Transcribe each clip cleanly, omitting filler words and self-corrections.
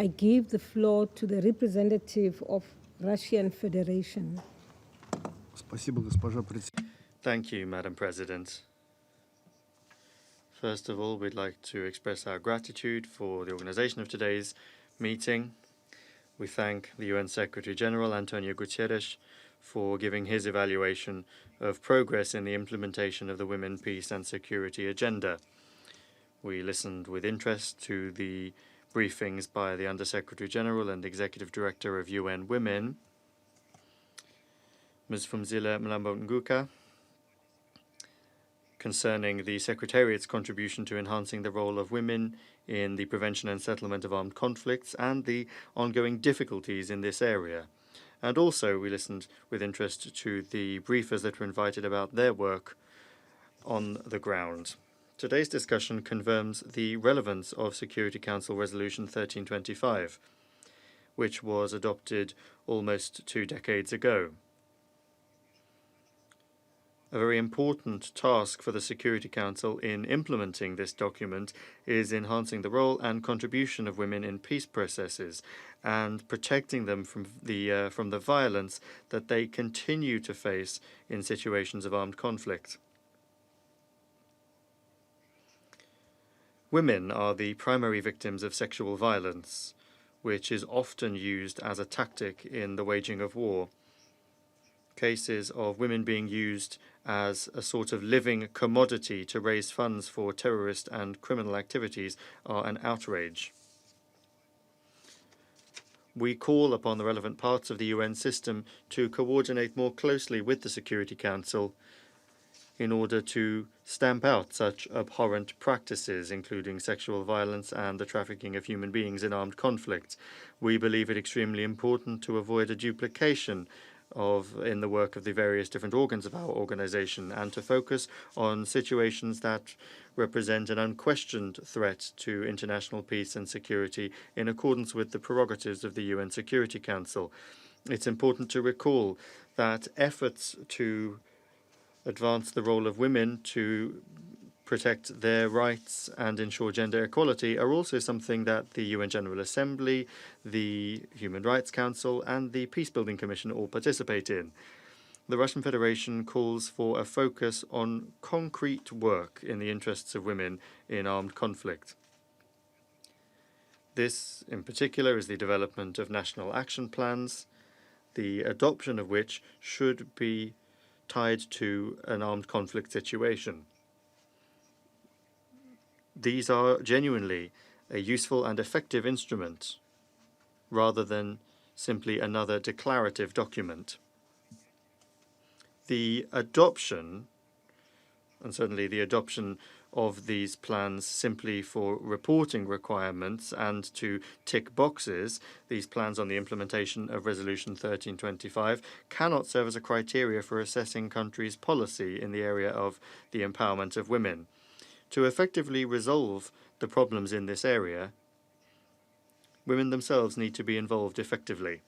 I give the floor to the representative of Russian Federation. Thank you, Madam President. First of all, we'd like to express our gratitude for the organization of today's meeting. We thank the UN Secretary-General, Antonio Guterres, for giving his evaluation of progress in the implementation of the Women, Peace and Security Agenda. We listened with interest to the briefings by the Under-Secretary-General and Executive Director of UN Women, Ms. Phumzile Mlambo-Ngcuka, concerning the Secretariat's contribution to enhancing the role of women in the prevention and settlement of armed conflicts and the ongoing difficulties in this area. And also we listened with interest to the briefers that were invited about their work on the ground. Today's discussion confirms the relevance of Security Council Resolution 1325, which was adopted almost 2 decades ago. A very important task for the Security Council in implementing this document is enhancing the role and contribution of women in peace processes and protecting them from the violence that they continue to face in situations of armed conflict. Women are the primary victims of sexual violence, which is often used as a tactic in the waging of war. Cases of women being used as a sort of living commodity to raise funds for terrorist and criminal activities are an outrage. We call upon the relevant parts of the UN system to coordinate more closely with the Security Council in order to stamp out such abhorrent practices, including sexual violence and the trafficking of human beings in armed conflict. We believe it extremely important to avoid a duplication in the work of the various different organs of our organization and to focus on situations that represent an unquestioned threat to international peace and security in accordance with the prerogatives of the UN Security Council. It's important to recall that efforts to advance the role of women to protect their rights and ensure gender equality are also something that the UN General Assembly, the Human Rights Council, and the Peacebuilding Commission all participate in. The Russian Federation calls for a focus on concrete work in the interests of women in armed conflict. This, in particular, is the development of national action plans, the adoption of which should be tied to an armed conflict situation. These are genuinely a useful and effective instrument, rather than simply another declarative document. The adoption, and certainly the adoption of these plans simply for reporting requirements and to tick boxes, these plans on the implementation of Resolution 1325, cannot serve as a criteria for assessing countries' policy in the area of the empowerment of women. To effectively resolve the problems in this area, women themselves need to be involved effectively.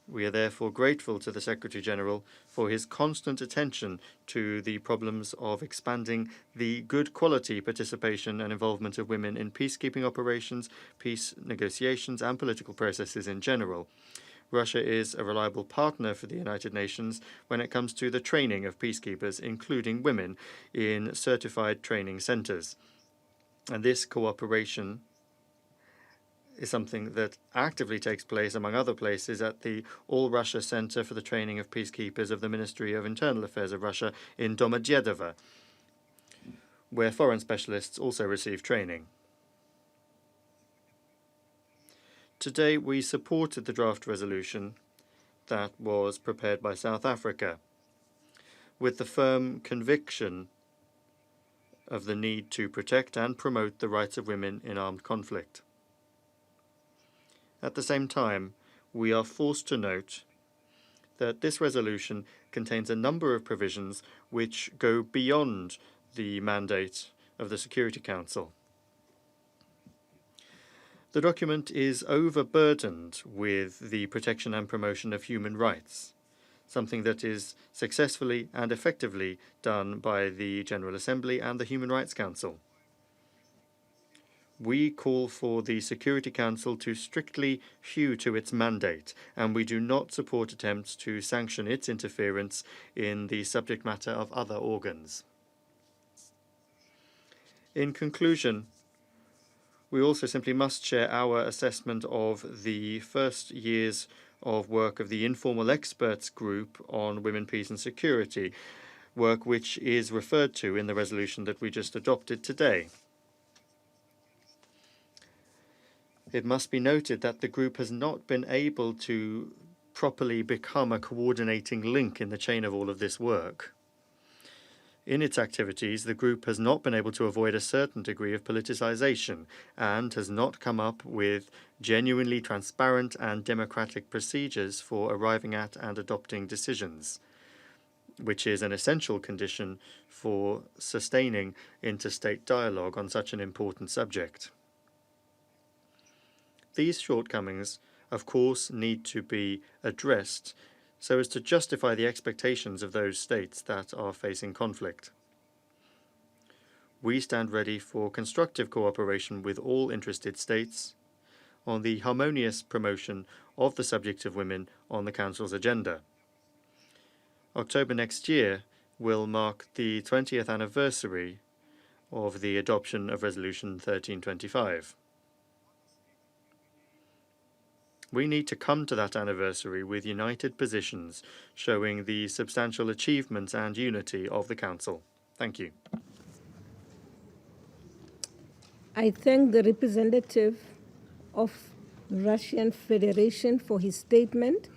We are therefore grateful to the Secretary-General for his constant attention to the problems of expanding the good quality participation and involvement of women in peacekeeping operations, peace negotiations, and political processes in general. Russia is a reliable partner for the United Nations when it comes to the training of peacekeepers, including women, in certified training centers. And this cooperation is something that actively takes place, among other places, at the All-Russia Center for the Training of Peacekeepers of the Ministry of Internal Affairs of Russia in Domodedovo, where foreign specialists also receive training. Today, we supported the draft resolution that was prepared by South Africa, with the firm conviction of the need to protect and promote the rights of women in armed conflict. At the same time, we are forced to note that this resolution contains a number of provisions which go beyond the mandate of the Security Council. The document is overburdened with the protection and promotion of human rights, something that is successfully and effectively done by the General Assembly and the Human Rights Council. We call for the Security Council to strictly hew to its mandate, and we do not support attempts to sanction its interference in the subject matter of other organs. In conclusion, we also simply must share our assessment of the first years of work of the Informal Experts Group on Women, Peace and Security, work which is referred to in the resolution that we just adopted today. It must be noted that the group has not been able to properly become a coordinating link in the chain of all of this work. In its activities, the group has not been able to avoid a certain degree of politicization and has not come up with genuinely transparent and democratic procedures for arriving at and adopting decisions, which is an essential condition for sustaining interstate dialogue on such an important subject. These shortcomings, of course, need to be addressed so as to justify the expectations of those states that are facing conflict. We stand ready for constructive cooperation with all interested states on the harmonious promotion of the subject of women on the Council's agenda. October next year will mark the 20th anniversary of the adoption of Resolution 1325. We need to come to that anniversary with united positions, showing the substantial achievements and unity of the Council. Thank you. I thank the representative of the Russian Federation for his statement.